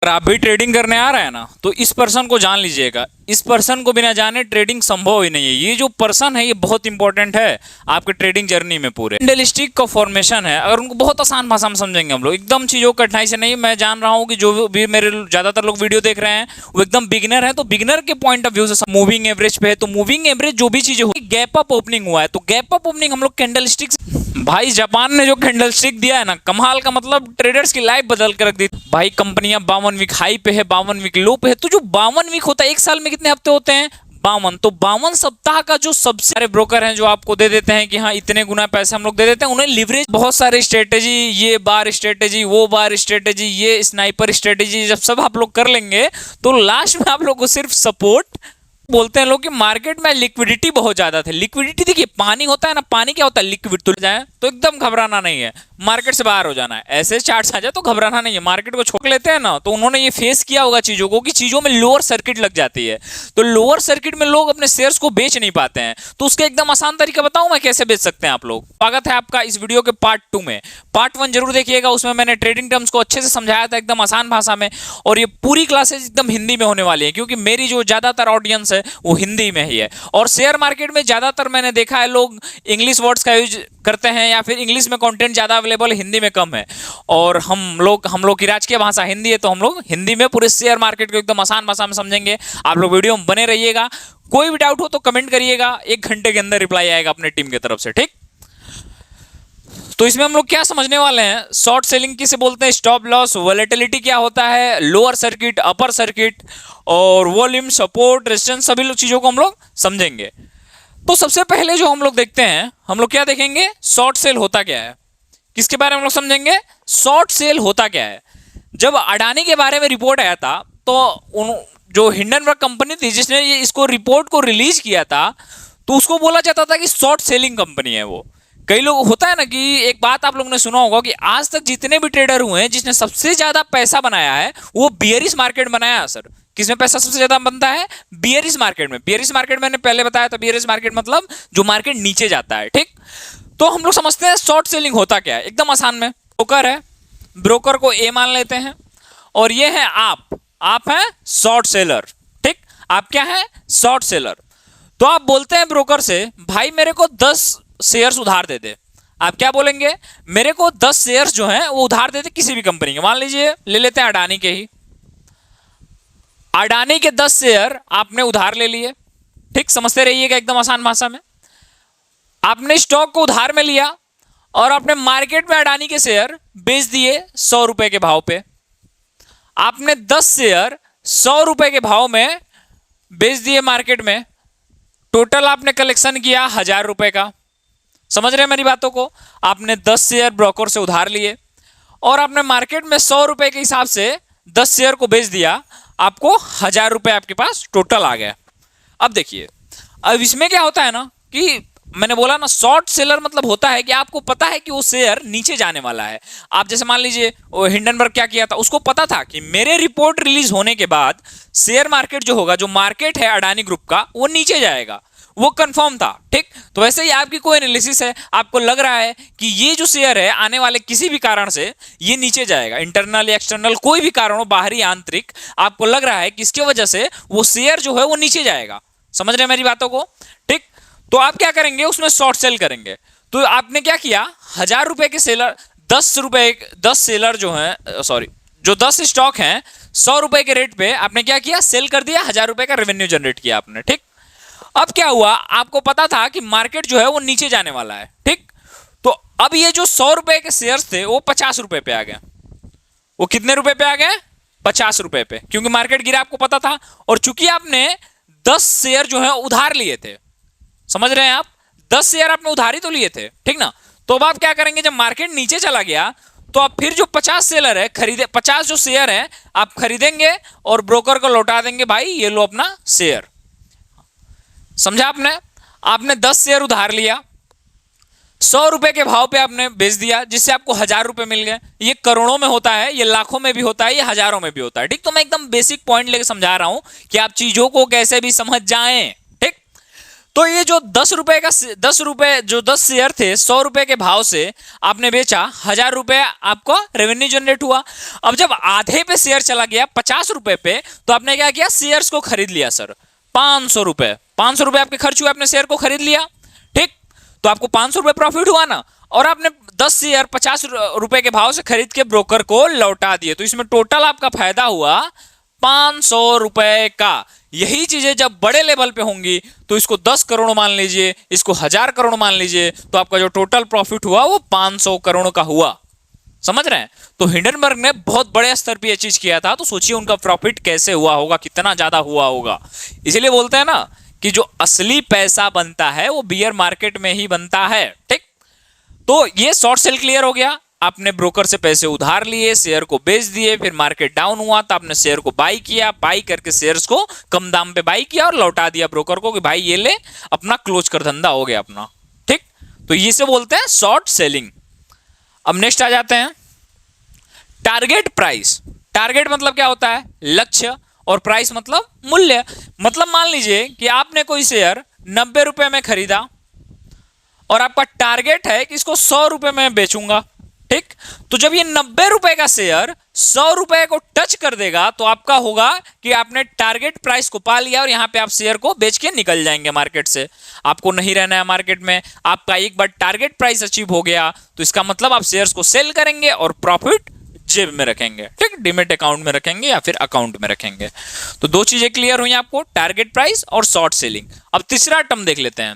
अगर आप भी ट्रेडिंग करने आ रहे हैं ना, तो इस पर्सन को जान लीजिएगा। इस पर्सन को बिना जाने ट्रेडिंग संभव ही नहीं है। ये जो पर्सन है ये बहुत इंपॉर्टेंट है आपके ट्रेडिंग जर्नी में। पूरे कैंडलस्टिक का फॉर्मेशन है, अगर उनको बहुत आसान भाषा में समझेंगे हम लोग, एकदम चीजों को कठिनाई से नहीं। मैं जान रहा हूँ कि जो भी मेरे ज्यादातर लोग वीडियो देख रहे हैं वो एकदम बिगिनर है, तो बिगिनर के पॉइंट ऑफ व्यू से मूविंग एवरेज पे है, तो मूविंग एवरेज जो भी चीजें हुई, गैप अप ओपनिंग हुआ है, तो गैप अप ओपनिंग हम लोग कैंडलस्टिक। भाई जापान ने जो कैंडलस्टिक दिया है ना, कमाल का, मतलब ट्रेडर्स की लाइफ बदल कर रख दी भाई। कंपनियां 52 वीक हाई पे है, 52 वीक लो पे है। तो जो 52 वीक होता है, एक साल में कितने हफ्ते होते हैं? 52। तो 52 सप्ताह का जो सबसे सारे ब्रोकर हैं जो आपको दे देते हैं कि हाँ इतने गुना पैसे हम लोग दे देते हैं, उन्हें लिवरेज बहुत सारे स्ट्रेटेजी, ये बार स्ट्रेटेजी, वो बार स्ट्रेटेजी, ये स्नाइपर स्ट्रेटेजी, जब सब आप लोग कर लेंगे तो लास्ट में आप लोग को सिर्फ सपोर्ट। बोलते हैं लोग कि मार्केट में लिक्विडिटी बहुत ज्यादा थी। लिक्विडिटी देखिए, पानी होता है ना, पानी क्या होता है? लिक्विड। तो जाए तो एकदम घबराना नहीं है, मार्केट से बाहर हो जाना है। ऐसे चार्ट्स आ जाए तो घबराना नहीं है, मार्केट को छोड़ लेते हैं ना। तो उन्होंने ये फेस किया होगा चीजों को कि चीजों में लोअर सर्किट लग जाती है, तो लोअर सर्किट में लोग अपने शेयर्स को बेच नहीं पाते हैं। तो उसका एकदम आसान तरीका बताऊं मैं कैसे बेच सकते हैं आप लोग। स्वागत है आपका इस वीडियो के पार्ट 2 में। पार्ट 1 जरूर देखिएगा, उसमें मैंने ट्रेडिंग टर्म्स को अच्छे से समझाया था एकदम आसान भाषा में। और ये पूरी क्लासेस एकदम हिंदी में होने वाली है, क्योंकि मेरी जो ज्यादातर ऑडियंस है वो हिंदी में ही है। और शेयर मार्केट में ज्यादातर मैंने देखा है लोग इंग्लिश वर्ड्स का यूज करते हैं, या फिर इंग्लिश में कंटेंट ज्यादा अवेलेबल, हिंदी में कम है। और हम लोग की राजकीय भाषा हिंदी है, तो हम लोग हिंदी में पूरे शेयर मार्केट को एकदम आसान भाषा में समझेंगे। आप लोग वीडियो में बने रहिएगा। कोई भी डाउट हो तो कमेंट करिएगा, 1 घंटे के अंदर रिप्लाई आएगा अपने टीम की तरफ से, ठीक। तो इसमें हम लोग क्या समझने वाले हैं? शॉर्ट सेलिंग किसे बोलते हैं, स्टॉप लॉस, वोलेटिलिटी क्या होता है, लोअर सर्किट, अपर सर्किट, और वॉल्यूम, सपोर्ट, रेजिस्टेंस, सभी लोग चीजों को हम लोग समझेंगे। तो सबसे पहले जो हम लोग देखते हैं, हम लोग क्या देखेंगे? शॉर्ट सेल होता क्या है। किसके बारे में हम लोग समझेंगे? शॉर्ट सेल होता क्या है। जब अडानी के बारे में रिपोर्ट आया था, तो जो हिंडनबर्ग कंपनी थी जिसने ये इसको रिपोर्ट को रिलीज किया था, तो उसको बोला जाता था कि शॉर्ट सेलिंग कंपनी है वो। कई लोग होता है ना कि एक बात आप लोगों ने सुना होगा कि आज तक जितने भी ट्रेडर हुए हैं, जिसने सबसे ज्यादा पैसा बनाया है वो बियरिश मार्केट बनाया है। सर किसमें पैसा सबसे ज्यादा बनता है? बियरिश मार्केट में। बियरिश मार्केट मैंने पहले बताया था, बियरिश मार्केट मतलब जो मार्केट नीचे जाता है, ठीक। तो हम लोग समझते हैं शॉर्ट सेलिंग होता क्या है, एकदम आसान में। ब्रोकर है, ब्रोकर को ए मान लेते हैं, और ये है आप हैं शॉर्ट सेलर, ठीक। आप क्या है? Short seller. तो आप बोलते हैं ब्रोकर से, भाई मेरे को 10 शेयर्स उधार दे दे। आप क्या बोलेंगे? मेरे को 10 शेयर्स जो हैं वो उधार दे दे किसी भी कंपनी के। मान लीजिए ले लेते हैं अडानी के ही, अडानी के 10 शेयर आपने उधार ले लिए, ठीक। समझते रहिएगा एकदम आसान भाषा में। आपने स्टॉक को उधार में लिया और आपने मार्केट में अडानी के शेयर बेच दिए 100 रुपए के भाव पे। आपने 10 शेयर 100 रुपए के भाव में बेच दिए मार्केट में। टोटल आपने कलेक्शन किया 1000 रुपए का। समझ रहे हैं मेरी बातों को? आपने 10 शेयर ब्रोकर से उधार लिए और आपने मार्केट में 100 रुपए के हिसाब से 10 शेयर को बेच दिया। आपको 1000 रुपए आपके पास टोटल आ गया। अब देखिए, अब इसमें क्या होता है ना कि मैंने बोला ना, शॉर्ट सेलर मतलब होता है कि आपको पता है कि वो शेयर नीचे जाने वाला है। आप जैसे मान लीजिए वो हिंडनबर्ग क्या किया था, उसको पता था कि मेरे रिपोर्ट रिलीज होने के बाद शेयर मार्केट जो होगा, जो मार्केट है अडानी ग्रुप का, वो नीचे जाएगा। वो कंफर्म था, ठीक। तो वैसे ही आपकी कोई एनालिसिस है, आपको लग रहा है कि ये जो शेयर है आने वाले किसी भी कारण से ये नीचे जाएगा, इंटरनल या एक्सटर्नल कोई भी कारण हो, बाहरी आंतरिक, आपको लग रहा है कि इसकी वजह से वो शेयर जो है वो नीचे जाएगा। समझ रहे हैं मेरी बातों को, ठीक। तो आप क्या करेंगे? उसमें शॉर्ट सेल करेंगे। तो आपने क्या किया? 1000 रुपए के सेलर, 10 सेलर जो है, सॉरी, जो 10 स्टॉक हैं 100 रुपए के रेट पे आपने क्या किया? सेल कर दिया, 1000 रुपए का रेवेन्यू जनरेट किया आपने, ठीक। अब क्या हुआ? आपको पता था कि मार्केट जो है वो नीचे जाने वाला है, ठीक। तो अब ये जो 100 रुपए के शेयर्स थे वो 50 रुपए पे आ गए। वो कितने रुपए पे आ गए? 50 रुपए पे, क्योंकि मार्केट गिरा, आपको पता था। और चूंकि आपने 10 शेयर जो है उधार लिए थे, समझ रहे हैं आप, 10 शेयर आपने उधारी तो लिए थे, ठीक ना। तो अब आप क्या करेंगे? जब मार्केट नीचे चला गया तो आप फिर जो 50 सेलर है खरीदे, 50 जो शेयर है आप खरीदेंगे और ब्रोकर को लौटा देंगे, भाई ये लो अपना शेयर। समझा आपने? आपने 10 शेयर उधार लिया, 100 रुपए के भाव पे आपने बेच दिया, जिससे आपको 1000 रुपए मिल गए। ये करोड़ों में होता है, ये लाखों में भी होता है, ये हजारों में भी होता है, ठीक। तो मैं एकदम बेसिक पॉइंट लेके समझा रहा हूं कि आप चीजों को कैसे भी समझ जाएं, ठीक। तो ये जो 10 रुपए जो 10 शेयर थे 100 रुपए के भाव से आपने बेचा, 1000 रुपए आपको रेवेन्यू जनरेट हुआ। अब जब आधे पे शेयर चला गया 50 रुपए पे, तो आपने क्या किया, शेयर्स को खरीद लिया सर 500 रुपए। 500 रुपए आपके खर्च हुए, आपने शेयर को खरीद लिया, ठीक। तो आपको 500 रुपए प्रॉफिट हुआ ना, और आपने 10 शेयर 50 रुपए के भाव से खरीद के ब्रोकर को लौटा दिए, तो इसमें टोटल आपका फायदा हुआ 500 रुपए का। यही चीजें जब बड़े लेवल पे होंगी तो इसको 10 करोड़ मान लीजिए, इसको 1000 करोड़ मान लीजिए, तो आपका जो टोटल प्रॉफिट हुआ वो 500 करोड़ का हुआ। समझ रहे हैं? तो हिंडनबर्ग ने बहुत बड़े स्तर पे ये चीज किया था, तो सोचिए उनका प्रॉफिट कैसे हुआ होगा, कितना ज्यादा हुआ होगा। इसीलिए बोलते हैं ना कि जो असली पैसा बनता है वो बियर मार्केट में ही बनता है, ठीक। तो ये शॉर्ट सेल क्लियर हो गया। आपने ब्रोकर से पैसे उधार लिए, शेयर को बेच दिए, फिर मार्केट डाउन हुआ तो आपने शेयर को बाई किया, बाई करके शेयर्स को कम दाम पे बाई किया और लौटा दिया ब्रोकर को कि भाई ये ले, अपना क्लोज कर, धंधा हो गया अपना, ठीक। तो ये से बोलते हैं शॉर्ट सेलिंग। अब नेक्स्ट आ जाते हैं टारगेट प्राइस। टारगेट मतलब क्या होता है, लक्ष्य, और प्राइस मतलब मूल्य। मतलब मान लीजिए कि आपने कोई शेयर 90 रुपए में खरीदा और आपका टारगेट है कि इसको 100 रुपए में बेचूंगा, ठीक। तो जब ये 90 रुपए का शेयर 100 रुपए को टच कर देगा तो आपका होगा कि आपने टारगेट प्राइस को पा लिया और यहां पे आप शेयर को बेच के निकल जाएंगे मार्केट से। आपको नहीं रहना है मार्केट में। आपका एक बार टारगेट प्राइस अचीव हो गया तो इसका मतलब आप शेयर्स को सेल करेंगे और प्रॉफिट जेब में रखेंगे, ठीक, डिमेट अकाउंट में रखेंगे या फिर अकाउंट में रखेंगे। तो दो चीजें क्लियर हुई आपको, टारगेट प्राइस और शॉर्ट सेलिंग। अब तीसरा टर्म देख लेते हैं,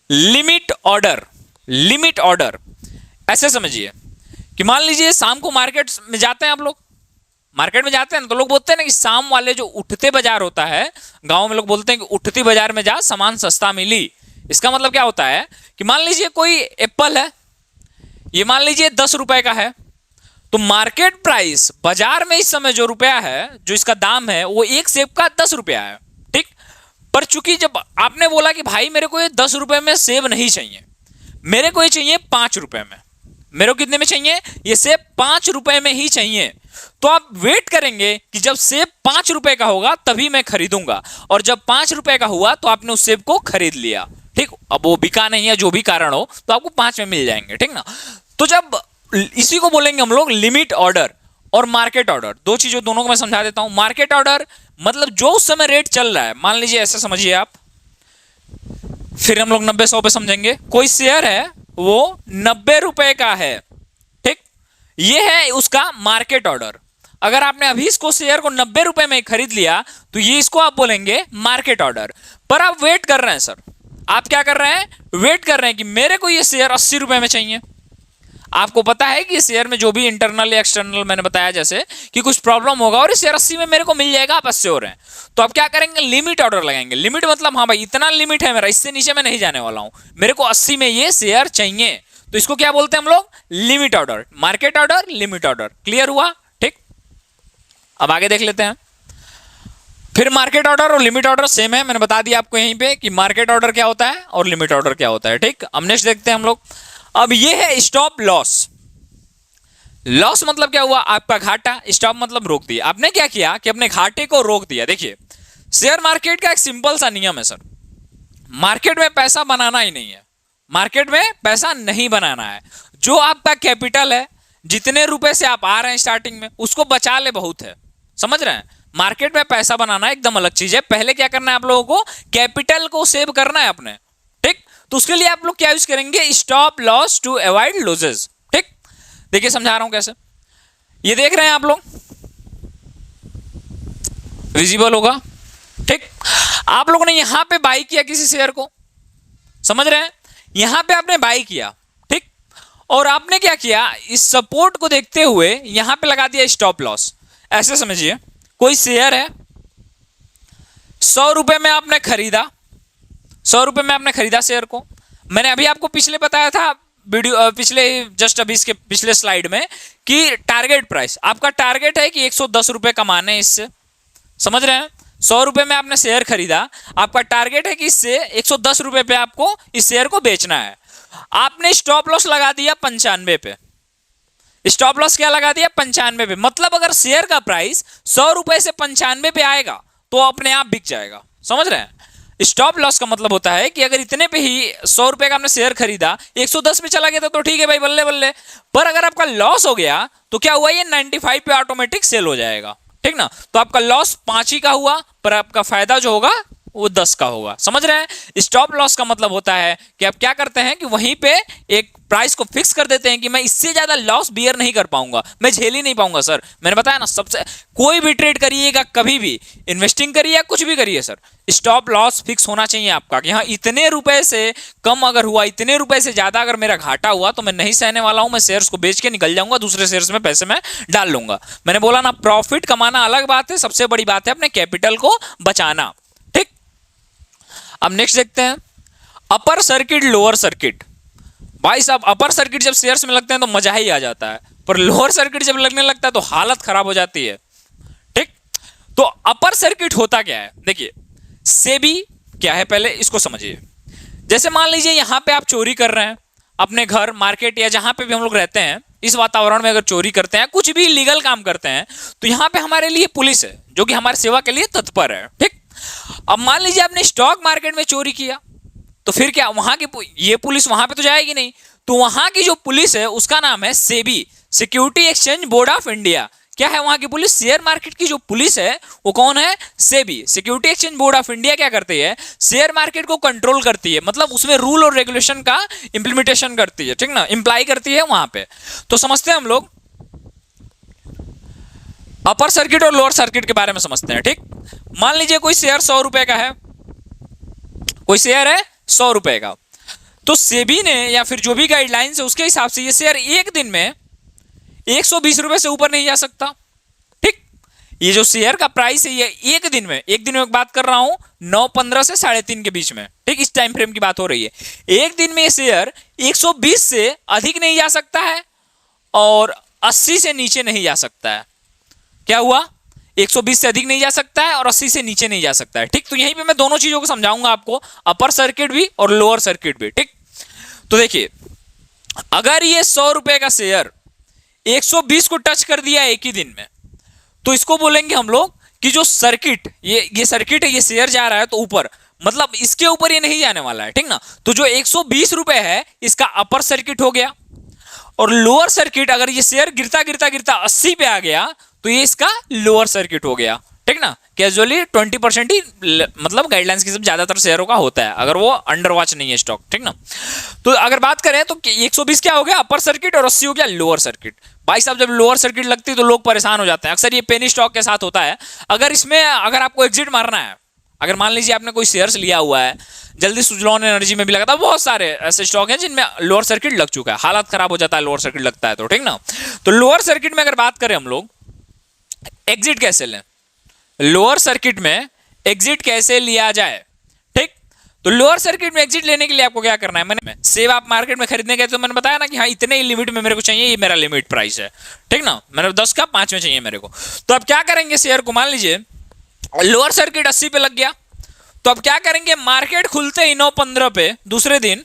लिमिट ऑर्डर। लिमिट ऑर्डर ऐसे समझिए कि मान लीजिए शाम को मार्केट में जाते हैं आप लोग, मार्केट में जाते हैं ना, तो लोग बोलते हैं ना कि शाम वाले जो उठते बाजार होता है, गांव में लोग बोलते हैं कि उठती बाजार में जा सामान सस्ता मिली। इसका मतलब क्या होता है कि मान लीजिए कोई एप्पल है, ये मान लीजिए 10 रुपए का है, तो मार्केट प्राइस बाजार में इस समय जो रुपया है, जो इसका दाम है, वो एक सेब का 10 रुपया है, ठीक। पर चूंकि जब आपने बोला कि भाई मेरे को ये 10 रुपए में सेब नहीं चाहिए, मेरे को ये चाहिए 5 रुपए में, मेरे को कितने में चाहिए, ये सेब 5 रुपए में ही चाहिए, तो आप वेट करेंगे कि जब सेब 5 रुपए का होगा तभी मैं खरीदूंगा, और जब 5 रुपए का हुआ तो आपने उस सेब को खरीद लिया, ठीक। अब वो बिका नहीं है, जो भी कारण हो, तो आपको 5 में मिल जाएंगे, ठीक ना। तो जब इसी को बोलेंगे हम लोग लिमिट ऑर्डर और मार्केट ऑर्डर। दो चीजों, दोनों को मैं समझा देता हूं। मार्केट ऑर्डर मतलब जो उस समय रेट चल रहा है, मान लीजिए ऐसे समझिए आप, फिर हम लोग 90-100 पे समझेंगे। कोई शेयर है वो 90 रुपए का है, ठीक, ये है उसका मार्केट ऑर्डर। अगर आपने अभी इसको शेयर को 90 रुपए में खरीद लिया तो ये इसको आप बोलेंगे मार्केट ऑर्डर। पर आप वेट कर रहे हैं सर, आप क्या कर रहे हैं, वेट कर रहे हैं कि मेरे को ये शेयर 80 रुपए में चाहिए। आपको पता है कि शेयर में जो भी इंटरनल या एक्सटर्नल मैंने बताया जैसे कि कुछ प्रॉब्लम होगा और शेयर 80 में मेरे को मिल जाएगा, आप 80 हो रहे हैं, तो आप क्या करेंगे, लिमिट ऑर्डर लगाएंगे। लिमिट मतलब हाँ भाई इतना लिमिट है मेरा, इससे नीचे मैं नहीं जाने वाला हूं, मेरे को 80 में ये शेयर चाहिए, तो इसको क्या बोलते हैं हम लोग, limit order. Market order, limit order, clear हुआ, ठीक। अब आगे देख लेते हैं। फिर मार्केट ऑर्डर और लिमिट ऑर्डर सेम है, मैंने बता दिया आपको यहीं पे कि मार्केट ऑर्डर क्या होता है और लिमिट ऑर्डर क्या होता है, ठीक। अब नेक्स्ट देखते हैं हम लोग। अब ये है स्टॉप लॉस। लॉस मतलब क्या हुआ, आपका घाटा। स्टॉप मतलब रोक दिया। आपने क्या किया कि अपने घाटे को रोक दिया। देखिए शेयर मार्केट का एक सिंपल सा नियम है सर, मार्केट में पैसा बनाना ही नहीं है, मार्केट में पैसा नहीं बनाना है। जो आपका कैपिटल है, जितने रुपए से आप आ रहे हैं स्टार्टिंग में, उसको बचा ले, बहुत है, समझ रहे हैं। मार्केट में पैसा बनाना एकदम अलग चीज है। पहले क्या करना है आप लोगों को, कैपिटल को सेव करना है अपने, ठीक। तो उसके लिए आप लोग क्या यूज करेंगे, stop loss to avoid losses, ठीक। देखिए समझा रहा हूं कैसे, ये देख रहे हैं आप लोग, विजिबल होगा, ठीक। आप लोगों ने यहां पे बाई किया किसी शेयर को, समझ रहे हैं, यहां पे आपने बाई किया, ठीक। और आपने क्या किया, इस सपोर्ट को देखते हुए यहां पे लगा दिया स्टॉप लॉस। ऐसे समझिए कोई शेयर है, 100 रुपए में आपने खरीदा, 100 रुपए में आपने खरीदा शेयर को। मैंने अभी आपको पिछले बताया था वीडियो, पिछले जस्ट अभी इसके पिछले स्लाइड में, कि टारगेट प्राइस, आपका टारगेट है कि 110 रुपए कमाने इससे, समझ रहे हैं। 100 रुपए में आपने शेयर खरीदा, आपका टारगेट है कि इससे 110 रुपए पे आपको इस शेयर को बेचना है। आपने स्टॉप लॉस लगा दिया 95 पे। स्टॉप लॉस क्या लगा दिया, 95 पे। मतलब अगर शेयर का प्राइस 100 रुपए से 95 पे आएगा तो अपने आप बिक जाएगा, समझ रहे हैं। स्टॉप लॉस का मतलब होता है कि अगर इतने पे ही 100 रुपए का आपने शेयर खरीदा, 110 पे चला गया तो ठीक है भाई, बल्ले बल्ले। पर अगर आपका लॉस हो गया तो क्या हुआ, ये 95 पे ऑटोमेटिक सेल हो जाएगा, ठीक ना। तो आपका लॉस 5 ही का हुआ, पर आपका फायदा जो होगा वो 10 का होगा। समझ रहे हैं? स्टॉप लॉस का मतलब होता है कि आप क्या करते हैं कि वहीं पे एक प्राइस को फिक्स कर देते हैं कि मैं इससे ज्यादा लॉस बियर नहीं कर पाऊंगा, मैं झेल ही नहीं पाऊंगा। सर मैंने बताया ना, सबसे कोई भी ट्रेड करिएगा, कभी भी इन्वेस्टिंग करिए या कुछ भी करिए सर, स्टॉप लॉस फिक्स होना चाहिए आपका कि हाँ इतने रुपए से कम अगर हुआ, इतने रुपए से ज्यादा अगर मेरा घाटा हुआ तो मैं नहीं सहने वाला हूं, मैं शेयर्स को बेच के निकल जाऊंगा, दूसरे शेयर्स में पैसे मैं डाल लूंगा। मैंने बोला ना, प्रॉफिट कमाना अलग बात है, सबसे बड़ी बात है अपने कैपिटल को बचाना। ठीक, अब नेक्स्ट देखते हैं अपर सर्किट लोअर सर्किट। भाई साहब अपर सर्किट जब शेयर्स में लगते हैं तो मजा ही आ जाता है, पर लोअर सर्किट जब लगने लगता है तो हालत खराब हो जाती है। ठीक, तो अपर सर्किट होता क्या है, देखिए सेबी क्या है पहले इसको समझिए। जैसे मान लीजिए यहां पे आप चोरी कर रहे हैं, अपने घर मार्केट या जहां पे भी हम लोग रहते हैं इस वातावरण में अगर चोरी करते हैं, कुछ भी इलीगल काम करते हैं, तो यहां पे हमारे लिए पुलिस है जो कि हमारी सेवा के लिए तत्पर है। ठीक, अब मान लीजिए आपने स्टॉक मार्केट में चोरी किया, तो फिर क्या वहां की ये पुलिस वहां पे तो जाएगी नहीं, तो वहां की जो पुलिस है उसका नाम है SEBI, security exchange board of India. क्या है वहां की पुलिस? शेयर मार्केट की जो पुलिस है वो कौन है? SEBI, security exchange board of India. क्या करती है? शेयर मार्केट को कंट्रोल करती है, मतलब उसमें रूल और रेगुलेशन का इंप्लीमेंटेशन करती है, ठीक ना, इंप्लाई करती है वहां पे। तो समझते हैं हम लोग अपर सर्किट और लोअर सर्किट के बारे में समझते हैं। ठीक, मान लीजिए कोई शेयर 100 रुपए का है, कोई शेयर है 100 रुपए का, तो सेबी ने या फिर जो भी गाइडलाइंस है उसके हिसाब से ये शेयर एक दिन में 120 रुपए से ऊपर नहीं जा सकता। ठीक, ये जो शेयर का प्राइस है ये एक दिन में बात कर रहा हूं 9:15 से 3:30 के बीच में, ठीक, इस टाइम फ्रेम की बात हो रही है। एक दिन में ये शेयर 120 से अधिक नहीं जा सकता है और 80 से नीचे नहीं जा सकता है। क्या हुआ? 120 से अधिक नहीं जा सकता है और 80 से नीचे नहीं जा सकता है। ठीक, तो यहीं पे मैं दोनों चीजों को समझाऊंगा आपको, अपर सर्किट भी और लोअर सर्किट भी। ठीक, तो देखिए अगर ये 100 रुपए का शेयर 120 को टच कर दिया एक ही दिन में, तो इसको बोलेंगे हम लोग कि जो सर्किट ये सर्किट है, ये शेयर जा रहा है तो ऊपर, मतलब इसके ऊपर ये नहीं जाने वाला है, ठीक ना। तो जो 120 रुपए है इसका अपर सर्किट हो गया, और लोअर सर्किट अगर ये शेयर गिरता गिरता गिरता 80 पे आ गया तो ये इसका लोअर सर्किट हो गया, ठीक ना। कैजुअली 20% ही मतलब गाइडलाइंस की सब ज्यादातर शेयरों का होता है अगर वो अंडर वॉच नहीं है स्टॉक, ठीक ना। तो अगर बात करें तो 120 क्या हो गया अपर सर्किट और 80 हो गया लोअर सर्किट। भाई साहब जब लोअर सर्किट लगती है तो लोग परेशान हो जाते हैं, अक्सर ये पेनी स्टॉक के साथ होता है। अगर इसमें अगर आपको एग्जिट मारना है, अगर मान लीजिए आपने कोई शेयर्स लिया हुआ है, जल्दी सुजलॉन एनर्जी में भी लगा था, बहुत सारे ऐसे स्टॉक हैं जिनमें लोअर सर्किट लग चुका है, हालत खराब हो जाता है लोअर सर्किट लगता है तो, ठीक ना। तो लोअर सर्किट में अगर बात करें हम लोग एग्जिट कैसे लें, लोअर सर्किट में एग्जिट कैसे लिया जाए, ठीक। तो लोअर सर्किट में एग्जिट लेने के लिए आपको क्या करना है, मैंने सेव आप मार्केट में खरीदने गए तो मैंने बताया ना कि हाँ इतने ही लिमिट में मेरे को चाहिए, ये मेरा लिमिट प्राइस है, ठीक ना, मैंने 10 का 5 में चाहिए मेरे को। तो अब क्या करेंगे, शेयर को मान लीजिए लोअर सर्किट 80 पे लग गया, तो अब क्या करेंगे, मार्केट खुलते ही 9:15 पे दूसरे दिन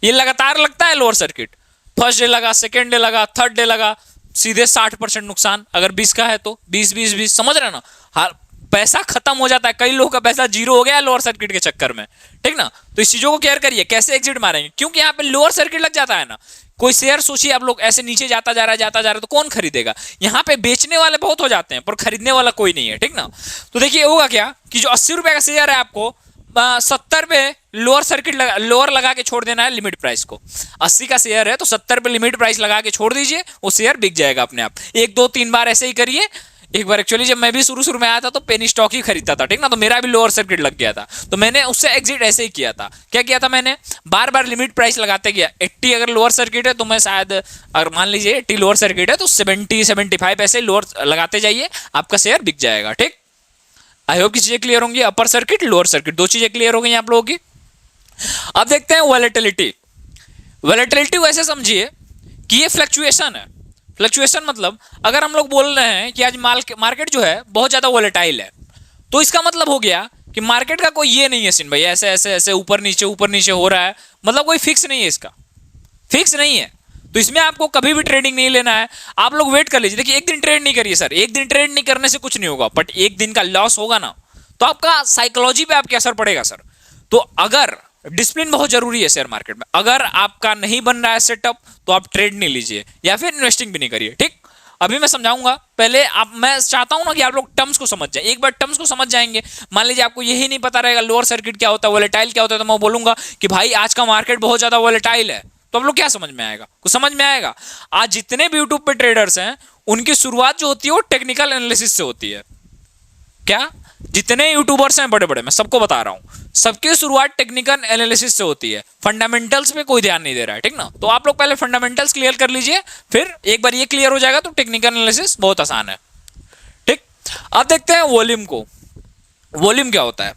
ये लगातार लगता है लोअर सर्किट, फर्स्ट डे लगा, सेकेंड डे लगा, थर्ड डे लगा, सीधे 60% नुकसान। अगर 20 का है तो 20 समझ रहे ना, हाँ पैसा खत्म हो जाता है, कई लोगों का पैसा जीरो हो गया लोअर सर्किट के चक्कर में, ठीक ना। तो इस चीजों को केयर करिए कैसे एग्जिट मारेंगे, क्योंकि यहाँ पे लोअर सर्किट लग जाता है ना। कोई शेयर सोचिए आप लोग ऐसे नीचे जाता जा रहा है तो कौन खरीदेगा, यहाँ पे बेचने वाले बहुत हो जाते हैं पर खरीदने वाला कोई नहीं है, ठीक ना। तो देखिए होगा क्या कि जो 80 रुपए का शेयर है आपको 70 पे लोअर सर्किट लोअर लगा के छोड़ देना है लिमिट प्राइस को। 80 का शेयर है तो 70 पे लिमिट प्राइस लगा के छोड़ दीजिए, वो शेयर बिक जाएगा अपने आप। 1 2 3 बार ऐसे ही करिए। एक बार एक्चुअली जब मैं भी शुरू में आया था तो पेनी स्टॉक ही खरीदता था, ठीक ना, तो मेरा भी लोअर सर्किट लग गया था, तो मैंने उससे एग्जिट ऐसे ही किया था। क्या किया था मैंने, बार बार लिमिट प्राइस लगाते गया। 80 अगर लोअर सर्किट है तो मैं शायद, अगर मान लीजिए 80 लोअर सर्किट है तो 70 75 ऐसे लोअर लगाते जाइए, आपका शेयर बिक जाएगा, ठीक। आई होप की चीजें क्लियर होंगी, अपर सर्किट लोअर सर्किट दो चीजें क्लियर हो गई आप लोगों की। अब देखते हैं वॉलेटिलिटी। वॉलेटिलिटी वैसे समझिए कि ये फ्लक्चुएशन है। फ्लक्चुएशन मतलब अगर हम लोग बोल रहे हैं कि आज मार्केट जो है बहुत ज्यादा वॉलेटाइल है, तो इसका मतलब हो गया कि मार्केट का कोई ये नहीं है सीन भाई, ऐसे ऐसे ऐसे ऊपर नीचे हो रहा है, मतलब कोई फिक्स नहीं है, इसका फिक्स नहीं है। तो इसमें आपको कभी भी ट्रेडिंग नहीं लेना है, आप लोग वेट कर लीजिए। देखिए एक दिन ट्रेड नहीं करिए सर, एक दिन ट्रेड नहीं करने से कुछ नहीं होगा, बट एक दिन का लॉस होगा ना तो आपका साइकोलॉजी पे आपके असर पड़ेगा सर। तो अगर डिसिप्लिन बहुत जरूरी है शेयर मार्केट में, अगर आपका नहीं बन रहा है सेटअप तो आप ट्रेड नहीं लीजिए या फिर इन्वेस्टिंग भी नहीं करिए। ठीक, अभी मैं समझाऊंगा, पहले आप, मैं चाहता हूं ना कि आप लोग टर्म्स को समझ जाए। एक बार टर्म्स को समझ जाएंगे, मान लीजिए आपको यही नहीं पता रहेगा लोअर सर्किट क्या होता है, वोलेटाइल क्या होता है, तो मैं बोलूंगा कि भाई आज का मार्केट बहुत ज्यादा वोलेटाइल है, तो आप लोग क्या समझ में आएगा? कुछ समझ में आएगा? आज जितने भी यूट्यूब पे ट्रेडर्स हैं उनकी शुरुआत जो होती है वो टेक्निकल एनालिसिस से होती है। क्या? जितने यूट्यूबर्स हैं बड़े बड़े, मैं सबको बता रहा हूं, सबकी शुरुआत टेक्निकल एनालिसिस से होती है। फंडामेंटल्स पे कोई ध्यान नहीं दे रहा है, ठीक ना? तो आप लोग पहले फंडामेंटल्स क्लियर कर लीजिए, फिर एक बार ये क्लियर हो जाएगा तो टेक्निकल एनालिसिस बहुत आसान है। ठीक, अब देखते हैं वॉल्यूम को। वॉल्यूम क्या होता है?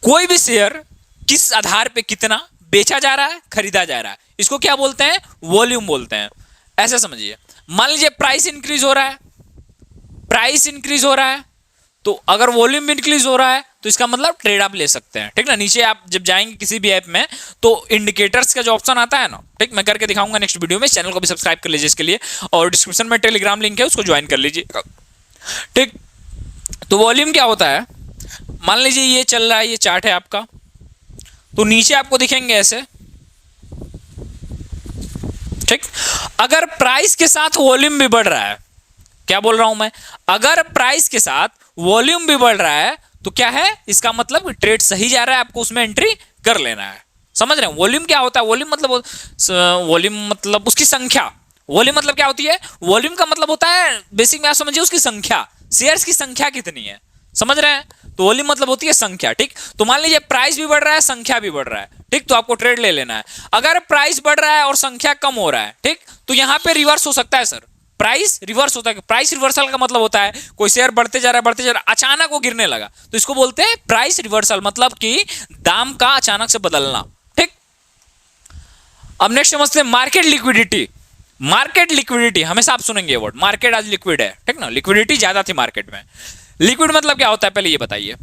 कोई भी शेयर किस आधार पे कितना बेचा जा रहा है, खरीदा जा रहा है, इसको क्या बोलते हैं? वॉल्यूम बोलते हैं। ऐसे समझिए, मान लीजिए प्राइस इंक्रीज हो रहा है, प्राइस इंक्रीज हो रहा है, तो अगर वॉल्यूम इंक्रीज हो रहा है तो इसका मतलब ट्रेड आप ले सकते हैं। ठीक ना? नीचे आप जब जाएंगे किसी भी ऐप में तो इंडिकेटर्स का जो ऑप्शन आता है ना, ठीक, मैं करके दिखाऊंगा नेक्स्ट वीडियो में। चैनल को भी सब्सक्राइब कर लीजिए इसके लिए, और डिस्क्रिप्शन में टेलीग्राम लिंक है, उसको ज्वाइन कर लीजिए। ठीक, तो वॉल्यूम क्या होता है? मान लीजिए ये चल रहा है, ये चार्ट है आपका, तो नीचे आपको दिखेंगे ऐसे। ठीक, अगर प्राइस के साथ वॉल्यूम भी बढ़ रहा है, क्या बोल रहा हूं मैं? अगर प्राइस के साथ वॉल्यूम भी बढ़ रहा है तो क्या है? इसका मतलब ट्रेड सही जा रहा है, आपको उसमें एंट्री कर लेना है। समझ रहे हैं? वॉल्यूम क्या होता है? वॉल्यूम मतलब उसकी संख्या। वॉल्यूम मतलब क्या होती है? वॉल्यूम का मतलब होता है, बेसिक में आप समझिए, उसकी संख्या, शेयर्स की संख्या कितनी है। समझ रहे हैं? तो वॉल्यूम मतलब होती है संख्या। ठीक, तो मान लीजिए प्राइस भी बढ़ रहा है, संख्या भी बढ़ रहा है, ठीक, तो आपको ट्रेड ले लेना है। अगर प्राइस बढ़ रहा है और संख्या कम हो रहा है, ठीक, तो यहां पे रिवर्स हो सकता है सर, प्राइस रिवर्स होता है। प्राइस रिवर्सल का मतलब होता है कोई शेयर बढ़ते जा रहा है, बढ़ते जा रहा है, अचानक वो गिरने लगा, तो इसको बोलते हैं प्राइस रिवर्सल, मतलब कि दाम का अचानक से बदलना। ठीक, अब नेक्स्ट समझते हैं मार्केट लिक्विडिटी। मार्केट लिक्विडिटी हमेशा आप सुनेंगे ये वर्ड, मार्केट आज लिक्विड है, ठीक ना? लिक्विडिटी ज्यादा थी मार्केट में। लिक्विड मतलब क्या होता है, पहले ये बताइए।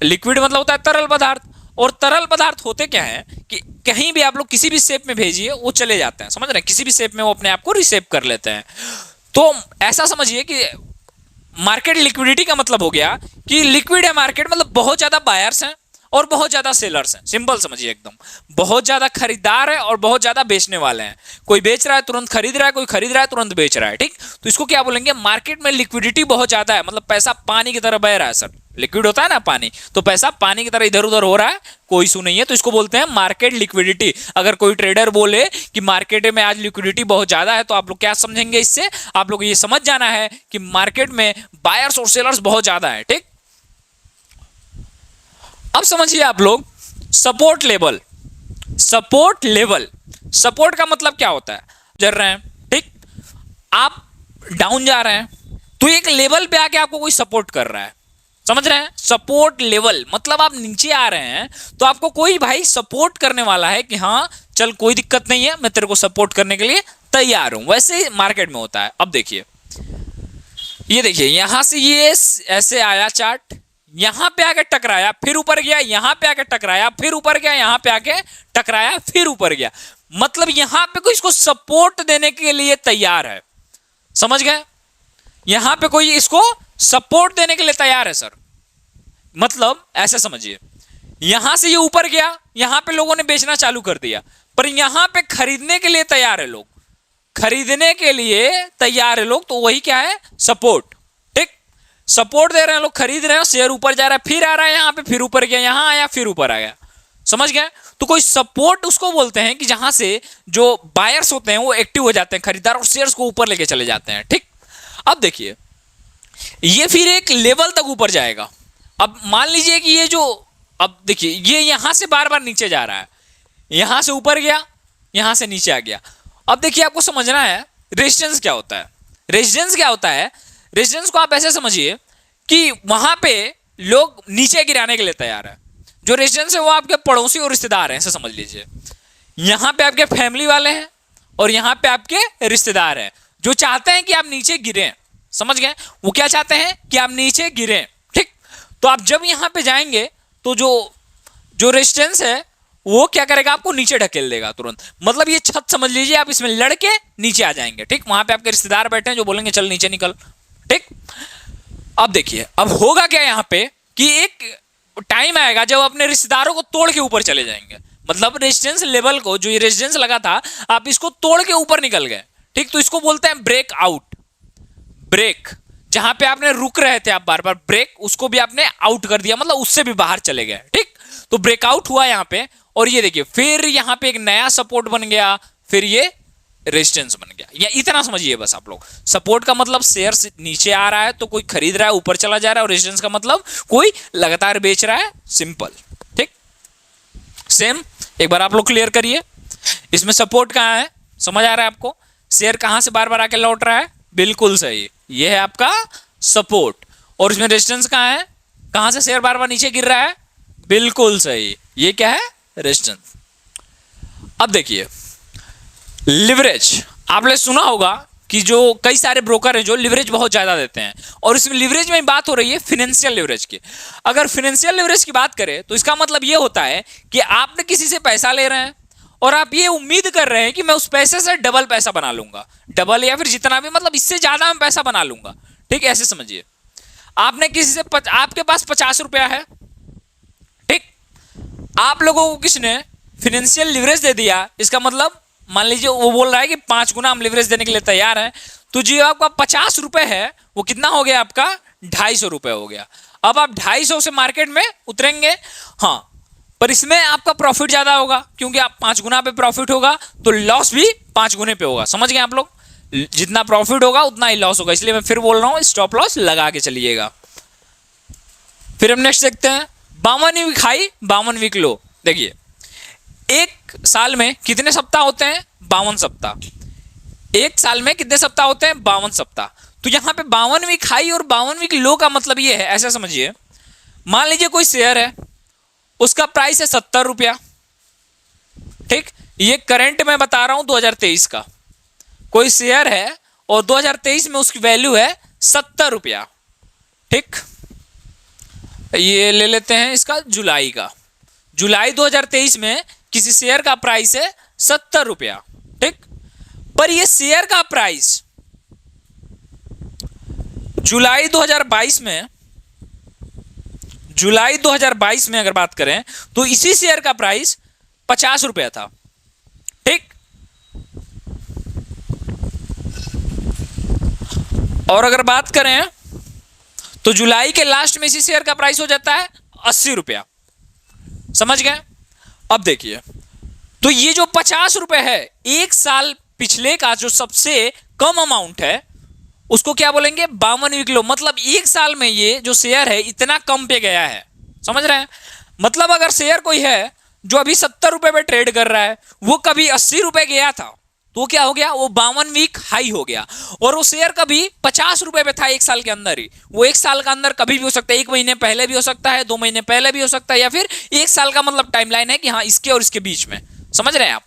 लिक्विड मतलब होता है तरल पदार्थ, और तरल पदार्थ होते क्या है कि कहीं भी आप लोग किसी भी शेप में भेजिए वो चले जाते हैं। समझ रहे हैं? किसी भी शेप में वो अपने आप को रिसेप कर लेते हैं। तो ऐसा समझिए कि मार्केट लिक्विडिटी का मतलब हो गया कि लिक्विड है मार्केट, मतलब बहुत ज्यादा बायर्स हैं और बहुत ज्यादा सेलर्स हैं। सिंपल समझिए एकदम, बहुत ज्यादा खरीदार है और बहुत ज्यादा बेचने वाले हैं। कोई बेच रहा है तुरंत खरीद रहा है, कोई खरीद रहा है तुरंत बेच रहा है। ठीक, तो इसको क्या बोलेंगे? मार्केट में लिक्विडिटी बहुत ज्यादा है, मतलब पैसा पानी की तरह बह रहा है सर। लिक्विड होता है ना पानी, तो पैसा पानी की तरह इधर उधर हो रहा है, कोई इशू नहीं है, तो इसको बोलते हैं मार्केट लिक्विडिटी। अगर कोई ट्रेडर बोले कि मार्केट में आज लिक्विडिटी बहुत ज्यादा है, तो आप लोग क्या समझेंगे इससे? आप लोग ये समझ जाना है कि मार्केट में बायर्स और सेलर्स बहुत ज्यादा है। ठीक, अब समझिए आप लोग support level. Support level, support का मतलब क्या होता है? चल रहे हैं, ठीक, आप डाउन जा रहे हैं, तो एक लेवल पे आके आपको कोई सपोर्ट कर रहा है। समझ रहे हैं? सपोर्ट लेवल मतलब आप नीचे आ रहे हैं तो आपको कोई भाई सपोर्ट करने वाला है कि हाँ चल कोई दिक्कत नहीं है, मैं तेरे को सपोर्ट करने के लिए तैयार हूं। वैसे मार्केट में होता है। अब देखिए, ये देखिए, यहां से ये ऐसे आया चार्ट, यहां पे आके टकराया, फिर ऊपर गया, यहां पे आके टकराया, फिर ऊपर गया, यहां पे आके टकराया, फिर ऊपर गया, मतलब यहां पे कोई इसको सपोर्ट देने के लिए तैयार है। समझ गए? यहां पे कोई इसको सपोर्ट देने के लिए तैयार है सर। मतलब ऐसे समझिए, यहां से ये ऊपर गया, यहां पे लोगों ने बेचना चालू कर दिया, पर यहां पे खरीदने के लिए तैयार है लोग, खरीदने के लिए तैयार है लोग, तो वही क्या है? सपोर्ट। ठीक, सपोर्ट दे रहे हैं लोग, खरीद रहे हैं, शेयर ऊपर जा रहा है, फिर आ रहा है यहां पे, फिर ऊपर गया, यहां आया, फिर ऊपर आ गया। समझ गए? तो कोई सपोर्ट उसको बोलते हैं कि जहां से जो बायर्स होते हैं वो एक्टिव हो जाते हैं, खरीदार, और शेयर्स को ऊपर लेके चले जाते हैं। ठीक, अब देखिए, ये फिर एक लेवल तक ऊपर जाएगा। अब मान लीजिए कि ये जो, अब देखिए, ये यहां से बार बार नीचे जा रहा है, यहां से ऊपर गया, यहां से नीचे आ गया। अब देखिए, आपको समझना है रेजिस्टेंस क्या होता है। रेजिस्टेंस क्या होता है? रेजिस्टेंस को आप ऐसे समझिए कि वहां पे लोग नीचे गिराने के लिए तैयार है। जो रेजिस्टेंस है वो आपके पड़ोसी और रिश्तेदार हैं, ऐसे समझ लीजिए। यहां पे आपके फैमिली वाले हैं और यहां पे आपके रिश्तेदार हैं जो चाहते हैं कि आप नीचे गिरें। समझ गए? वो क्या चाहते हैं कि आप नीचे गिरें। ठीक, तो आप जब यहां पे जाएंगे तो जो रेजिस्टेंस है वो क्या करेगा? आपको नीचे ढकेल देगा तुरंत। मतलब ये छत समझ लीजिए, आप इसमें लड़के नीचे आ जाएंगे। ठीक, वहां पे आपके रिश्तेदार बैठे हैं जो बोलेंगे चल नीचे निकल। ठीक, अब देखिए, अब होगा क्या यहां पे कि एक टाइम आएगा जब अपने रिश्तेदारों को तोड़ के ऊपर चले जाएंगे। मतलब रेजिस्टेंस लेवल को, जो ये रेजिस्टेंस लगा था, आप इसको तोड़ के ऊपर निकल गए, ठीक, तो इसको बोलते हैं ब्रेक आउट। ब्रेक, जहां पे आपने रुक रहे थे आप बार बार, ब्रेक, उसको भी आपने आउट कर दिया, मतलब उससे भी बाहर चले गए, ठीक। तो ब्रेकआउट हुआ यहां पे, और ये देखिए फिर यहां पे एक नया सपोर्ट बन गया, फिर ये रेजिस्टेंस बन गया। या इतना समझिए बस आप लोग, सपोर्ट का मतलब शेयर नीचे आ रहा है तो कोई खरीद रहा है, ऊपर चला जा रहा है, और रेजिस्टेंस का मतलब कोई लगातार बेच रहा है, सिंपल, ठीक। सेम एक बार आप लोग क्लियर करिए, इसमें सपोर्ट कहां है, समझ आ रहा है आपको, शेयर कहां से बार बार आके लौट रहा है, बिल्कुल सही, ये है आपका सपोर्ट। और इसमें रेजिस्टेंस कहां है, कहां से शेयर बार बार नीचे गिर रहा है, बिल्कुल सही, ये क्या है, रेजिस्टेंस। अब देखिए लिवरेज, आपने सुना होगा कि जो कई सारे ब्रोकर हैं जो लिवरेज बहुत ज्यादा देते हैं, और इसमें लिवरेज में बात हो रही है फिनेंशियल लिवरेज की। अगर फिनेंशियल लिवरेज की बात करें तो इसका मतलब ये होता है कि आपने किसी से पैसा ले रहे हैं और आप ये उम्मीद कर रहे हैं कि मैं उस पैसे से डबल पैसा बना लूंगा, डबल या फिर जितना भी, मतलब इससे ज्यादा मैं पैसा बना लूंगा, ठीक, ऐसे समझिए। आपने किसी से आपके पास 50 रुपया है, ठीक, आप लोगों को किसने फिनेंशियल लिवरेज दे दिया, इसका मतलब मान लीजिए वो बोल रहा है कि 5 गुना हम लिवरेज देने के लिए तैयार हैं, तो जो आपका 50 रुपए है वो कितना हो गया, आपका 250 रुपए हो गया। अब आप 250 से मार्केट में उतरेंगे, हाँ, पर इसमें आपका प्रॉफिट ज्यादा होगा, क्योंकि आप 5 गुना पे प्रॉफिट होगा तो लॉस भी 5 गुने पे होगा, समझ गए आप लोग, जितना प्रॉफिट होगा उतना ही लॉस होगा, इसलिए मैं फिर बोल रहा हूं स्टॉप लॉस लगा के चलिएगा। फिर हम नेक्स्ट देखते हैं 52 वीक हाई 52 वीक लो। देखिए एक साल में कितने सप्ताह होते हैं, 52 सप्ताह। एक साल में कितने सप्ताह होते हैं, 52 सप्ताह। तो यहां पे 52 वीक हाई और 52 वीक लो का मतलब ये है, ऐसा समझिए, मान लीजिए कोई शेयर है, उसका प्राइस है 70 रुपया, ठीक, ये करंट में बता रहा हूं 2023 का, कोई शेयर है और 2023 में उसकी वैल्यू है 70 रुपया, ठीक। ये ले लेते हैं इसका जुलाई का, जुलाई 2023 में किसी शेयर का प्राइस है 70 रुपया, ठीक, पर ये शेयर का प्राइस जुलाई 2022 में, जुलाई 2022 में अगर बात करें तो इसी शेयर का प्राइस 50 रुपया था, ठीक। और अगर बात करें तो जुलाई के लास्ट में इसी शेयर का प्राइस हो जाता है 80 रुपया, समझ गए। अब देखिए, तो ये जो 50 रुपए है, एक साल पिछले का जो सबसे कम अमाउंट है उसको क्या बोलेंगे, 52 वीक लो। मतलब एक साल में ये जो शेयर है इतना कम पे गया है, समझ रहे हैं। मतलब अगर शेयर कोई है जो अभी 70 रुपए पे ट्रेड कर रहा है, वो कभी 80 रुपए गया था तो क्या हो गया, वो 52 वीक हाई हो गया। और वो शेयर कभी 50 रुपए पे था एक साल के अंदर ही, वो एक साल का अंदर कभी भी हो सकता है, 1 महीने पहले भी हो सकता है, 2 महीने पहले भी हो सकता है, या फिर एक साल का मतलब टाइमलाइन है कि हाँ इसके और इसके बीच में, समझ रहे हैं आप।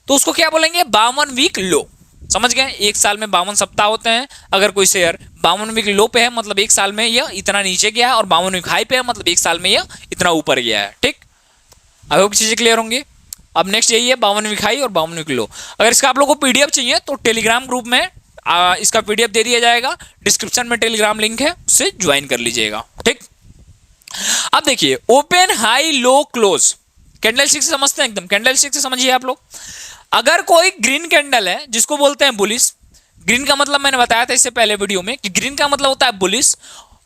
तो उसको क्या बोलेंगे, 52 वीक लो, समझ गए। एक साल में 52 सप्ताह होते हैं, अगर कोई शेयर 52 वीक लो पे है मतलब एक साल में यह इतना नीचे गया है, और 52 वीक हाई पे है मतलब एक साल में यह इतना ऊपर गया है, ठीक। आई होप चीजें क्लियर होंगी। अब नेक्स्ट यही है 52 वीक हाई और 52 वीक लो। अगर इसका आप लोगों को पीडीएफ चाहिए तो टेलीग्राम ग्रुप में इसका पीडीएफ दे दिया जाएगा, डिस्क्रिप्शन में टेलीग्राम लिंक है, उससे ज्वाइन कर लीजिएगा, ठीक। अब देखिए open high low close, candle stick से समझते हैं, एकदम कैंडल स्टिक से समझिए आप लोग। अगर कोई ग्रीन कैंडल है जिसको बोलते हैं बुलिश, ग्रीन का मतलब मैंने बताया था इससे पहले वीडियो में कि ग्रीन का मतलब होता है बुलिश,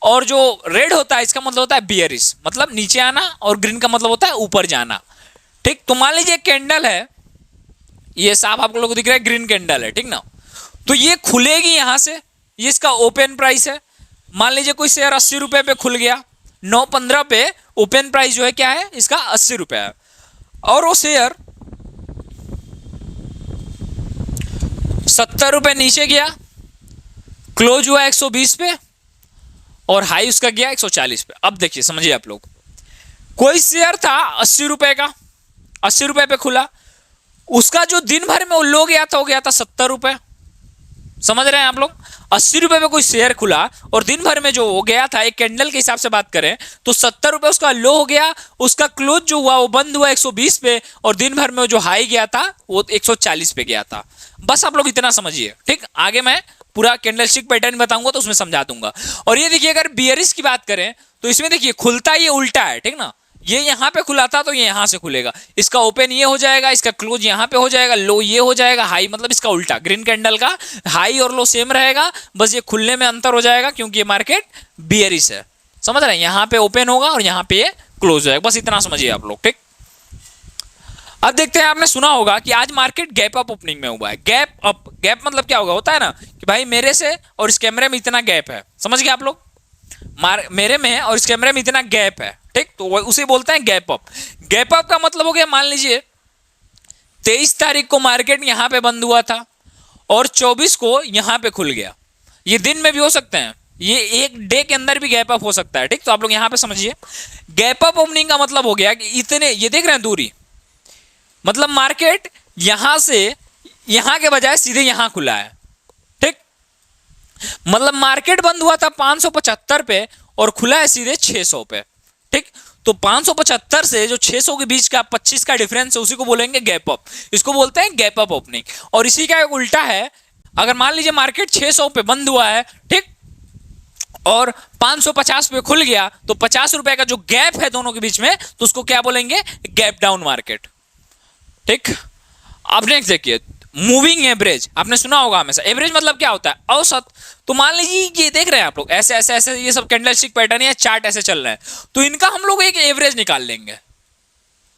और जो रेड होता है इसका मतलब होता है बियरिश, मतलब नीचे आना, और ग्रीन का मतलब होता है ऊपर जाना, ठीक। तो मान लीजिए कैंडल है, ये साफ आप लोगों को दिख रहा है ग्रीन कैंडल है, ठीक ना। तो ये खुलेगी यहां से, ये इसका ओपन प्राइस है। मान लीजिए कोई शेयर 80 रुपए पे खुल गया, 9:15 पे ओपन प्राइस जो है क्या है इसका 80 रुपए है, और वो शेयर 70 रुपए नीचे गया, क्लोज हुआ 120 पे, और हाई उसका गया 140 पे। अब देखिए समझिए आप लोग, कोई शेयर था 80 रुपए का, 80 रुपए पे खुला, उसका जो दिन भर में वो लो गया था वो गया था 70 रुपए, समझ रहे हैं आप लोग। 80 रुपए पे कोई शेयर खुला और दिन भर में जो हो गया था, एक कैंडल के हिसाब से बात करें तो 70 रुपए उसका लो हो गया, उसका क्लोज जो हुआ वो बंद हुआ 120 पे, और दिन भर में जो हाई गया था वो 140 पे गया था। बस आप लोग इतना समझिए, ठीक। आगे मैं पूरा कैंडलस्टिक पैटर्न बताऊंगा तो उसमें समझा दूंगा। और ये देखिए अगर बियरिश की बात करें तो इसमें देखिए खुलता ये उल्टा है, ठीक ना, ये यहां पे खुला था तो ये यहां से खुलेगा, इसका ओपन ये हो जाएगा, इसका क्लोज यहां पे हो जाएगा, लो ये हो जाएगा, हाई मतलब इसका उल्टा, ग्रीन कैंडल का हाई और लो सेम रहेगा, बस ये खुलने में अंतर हो जाएगा क्योंकि ये मार्केट बियरिश है, समझ रहे हैं, यहां पे ओपन होगा और यहां पे ये क्लोज हो जाएगा, बस इतना समझिए आप लोग, ठीक। अब देखते हैं, आपने सुना होगा कि आज मार्केट गैप अप ओपनिंग में हुआ है, गैप अप, गैप मतलब क्या होगा, होता है ना कि भाई मेरे से और इस कैमरे में इतना गैप है, समझ गए आप लोग, मेरे में और इस कैमरे में इतना गैप है, ठीक, तो उसे बोलते हैं गैप अप। गैप अप का मतलब हो गया, मान लीजिए 23 तारीख को मार्केट यहां पे बंद हुआ था और 24 को यहां पे खुल गया, ये दिन में भी हो सकते हैं, ये एक डे के अंदर भी गैप अप हो सकता है, ठीक, तो आप लोग यहां पे समझिए गैप अप ओपनिंग का मतलब हो गया कि इतने, ये देख रहे हैं दूरी, मतलब मार्केट यहां से यहां के बजाय सीधे यहां खुला है, ठीक, मतलब मार्केट बंद हुआ था 575 पे और खुला है सीधे 600 पे, ठीक, तो 575 से जो 600 के बीच का 25 का डिफरेंस है उसी को बोलेंगे गैप अप, इसको बोलते हैं गैप अप ओपनिंग। और इसी का एक उल्टा है, अगर मान लीजिए मार्केट 600 पे बंद हुआ है, ठीक, और 550 पे खुल गया तो 50 रुपए का जो गैप है दोनों के बीच में, तो उसको क्या बोलेंगे, गैप डाउन मार्केट, ठीक। अब नेक्स्ट देखिए मूविंग एवरेज, आपने सुना होगा हमेशा, एवरेज मतलब क्या होता है, औसत, तो मान लीजिए ये देख रहे हैं आप लोग ऐसे ऐसे ऐसे ये सब कैंडलस्टिक पैटर्न या चार्ट ऐसे चल रहे हैं, तो इनका हम लोग एक एवरेज निकाल लेंगे,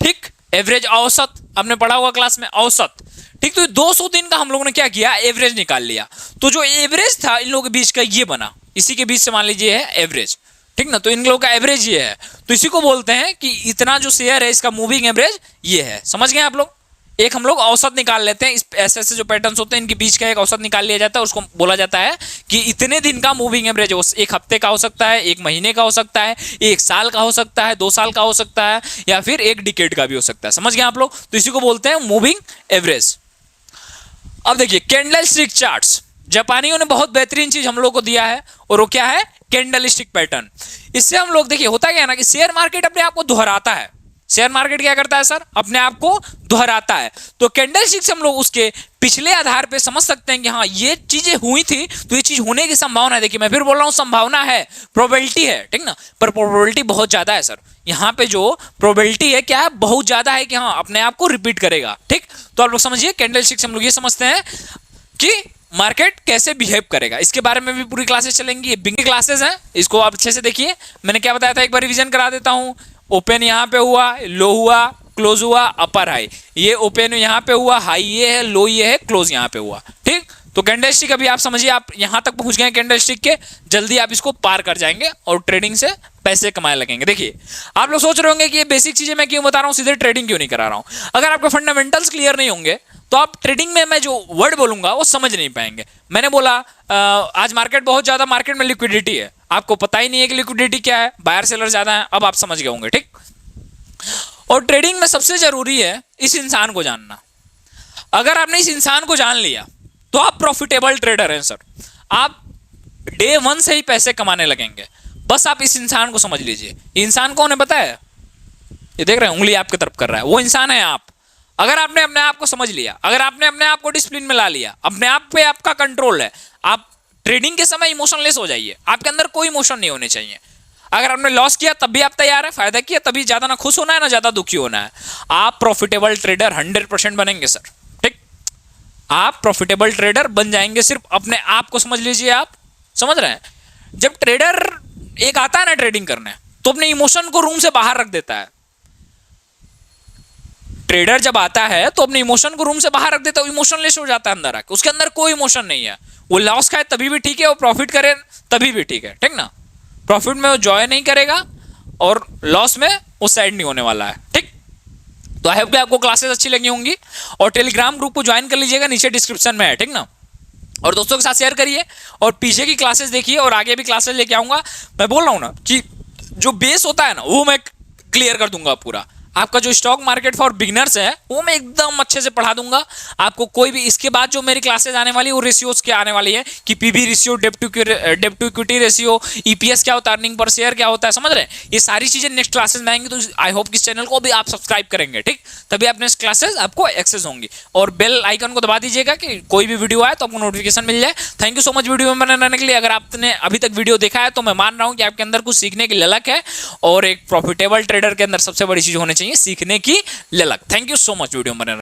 ठीक, एवरेज औसत, आपने पढ़ा होगा क्लास में औसत, ठीक, तो 200 दिन का हम लोगों ने क्या किया, एवरेज निकाल लिया, तो जो एवरेज था इन लोगों के बीच का ये बना, इसी के बीच से मान लीजिए है एवरेज, ठीक ना, तो इन लोगों का एवरेज ये है, तो इसी को बोलते हैं कि इतना जो शेयर है इसका मूविंग एवरेज ये है, समझ गए आप लोग। एक हम लोग औसत निकाल लेते हैं, इस ऐसे ऐसे जो पैटर्न्स होते हैं इनके बीच का एक औसत निकाल लिया जाता है, उसको बोला जाता है कि इतने दिन का मूविंग एवरेज, एक हफ्ते का हो सकता है, एक महीने का हो सकता है, एक साल का हो सकता है, 2 साल का हो सकता है, या फिर एक डिकेड का भी हो सकता है, समझ गए आप लोग, तो इसी को बोलते हैं मूविंग एवरेज। अब देखिए कैंडलस्टिक चार्ट्स, जापानियों ने बहुत बेहतरीन चीज हम लोग को दिया है और वो क्या है, कैंडलस्टिक पैटर्न। इससे हम लोग देखिए होता क्या है ना कि शेयर मार्केट अपने आप को दोहराता है, शेयर मार्केट क्या करता है सर, अपने आप को दोहराता है, तो कैंडलस्टिक से हम लोग उसके पिछले आधार पे समझ सकते हैं कि हाँ ये चीजें हुई थी तो ये चीज होने की संभावना है। देखिए मैं फिर बोल रहा हूं संभावना है, प्रोबेबिलिटी है, ठीक ना, पर प्रोबेबिलिटी बहुत ज्यादा है सर, यहाँ पे जो प्रोबेबिलिटी है क्या है, बहुत ज्यादा है कि हाँ अपने आप को रिपीट करेगा, ठीक। तो आप लोग समझिए कैंडलस्टिक से हम लोग ये समझते हैं कि मार्केट कैसे बिहेव करेगा, इसके बारे में भी पूरी क्लासेस चलेंगी, ये बिग क्लासेस हैं, इसको आप अच्छे से देखिए, मैंने क्या बताया था एक बार रिवीजन करा देता हूं, ओपन यहाँ पे हुआ, लो हुआ, क्लोज हुआ, अपर हाई, ये ओपन यहाँ पे हुआ, हाई ये है, लो ये है, क्लोज यहाँ पे हुआ, ठीक। तो कैंडलस्टिक अभी आप समझिए, आप यहाँ तक पहुंच गए कैंडलस्टिक के, जल्दी आप इसको पार कर जाएंगे और ट्रेडिंग से पैसे कमाने लगेंगे। देखिए आप लोग सोच रहे होंगे कि ये बेसिक चीजें मैं क्यों बता रहा हूँ, सीधे ट्रेडिंग क्यों नहीं करा रहा हूँ। अगर आपके फंडामेंटल्स क्लियर नहीं होंगे तो आप ट्रेडिंग में मैं जो वर्ड बोलूंगा वो समझ नहीं पाएंगे। मैंने बोला आज मार्केट बहुत ज्यादा, मार्केट में लिक्विडिटी है, आपको पता ही नहीं है कि लिक्विडिटी क्या है, बायर सेलर ज्यादा है, अब आप समझ गए होंगे, ठीक। और ट्रेडिंग में सबसे जरूरी है इस इंसान को जानना। अगर आपने इस इंसान को जान लिया तो आप प्रॉफिटेबल ट्रेडर हैं सर, आप डे 1 से ही पैसे कमाने लगेंगे। बस आप इस इंसान को समझ लीजिए। इंसान कौन है पता है, ये देख रहे हैं उंगली आपकी तरफ कर रहा है, वो इंसान है आप। अगर आपने अपने आप को समझ लिया, अगर आपने अपने आप को डिसिप्लिन में ला लिया, अपने आप पे आपका कंट्रोल है, आप ट्रेडिंग के समय इमोशनलेस हो जाइए, आपके अंदर कोई इमोशन नहीं होने चाहिए। अगर आपने लॉस किया तब भी आप तैयार है, फायदा किया तभी, ज्यादा ना खुश होना है ना ज्यादा दुखी होना है, आप प्रॉफिटेबल ट्रेडर 100% बनेंगे सर, ठीक। आप प्रॉफिटेबल ट्रेडर बन जाएंगे, सिर्फ अपने आप को समझ लीजिए। आप समझ रहे हैं, जब ट्रेडर एक आता है ना ट्रेडिंग करने, तो अपने इमोशन को रूम से बाहर रख देता है। ट्रेडर जब आता है तो अपने इमोशन को रूम से बाहर रख देता है, इमोशनलेस हो जाता है अंदर आके, उसके अंदर कोई इमोशन नहीं है। वो लॉस खाए तभी भी ठीक है, वो प्रॉफिट करे तभी भी ठीक है, ठीक ना। प्रॉफिट में वो जॉय नहीं करेगा और लॉस में वो सैड नहीं होने वाला है, ठीक। तो आई होप कि आपको क्लासेस अच्छी लगी होंगी और टेलीग्राम ग्रुप को ज्वाइन कर लीजिएगा, नीचे डिस्क्रिप्शन में है, ठीक ना। और दोस्तों के साथ शेयर करिए और पीछे की क्लासेस देखिए और आगे भी क्लासेस लेके आऊंगा। मैं बोल रहा हूं ना कि जो बेस होता है ना वो मैं क्लियर कर दूंगा पूरा। आपका जो स्टॉक मार्केट फॉर बिगिनर्स है वो मैं एकदम अच्छे से पढ़ा दूंगा आपको। कोई भी इसके बाद जो मेरी क्लासेज आने वाली है वो रेशियोज क्या आने वाली है कि पीबी रेशियो, डेब्ट टू इक्विटी रेशियो, ईपीएस क्या होता है, अर्निंग पर शेयर क्या होता है, समझ रहे हैं? ये सारी चीजें नेक्स्ट क्लासेस में आएंगी। तो आई होप कि इस चैनल को भी आप सब्सक्राइब करेंगे, ठीक? तभी आप नेक्स्ट क्लासेस आपको एक्सेस होंगी। और बेल आइकन को दबा दीजिएगा कि कोई भी वीडियो आए तो आपको नोटिफिकेशन मिल जाए। Thank you so much video में बने रहने के लिए। अगर आपने अभी तक वीडियो देखा है तो मैं मान रहा हूं कि आपके अंदर कुछ सीखने की ललक है, और एक प्रॉफिटेबल ट्रेडर के अंदर सबसे बड़ी चीज होनी चाहिए सीखने की ललक। Thank you so much video में बने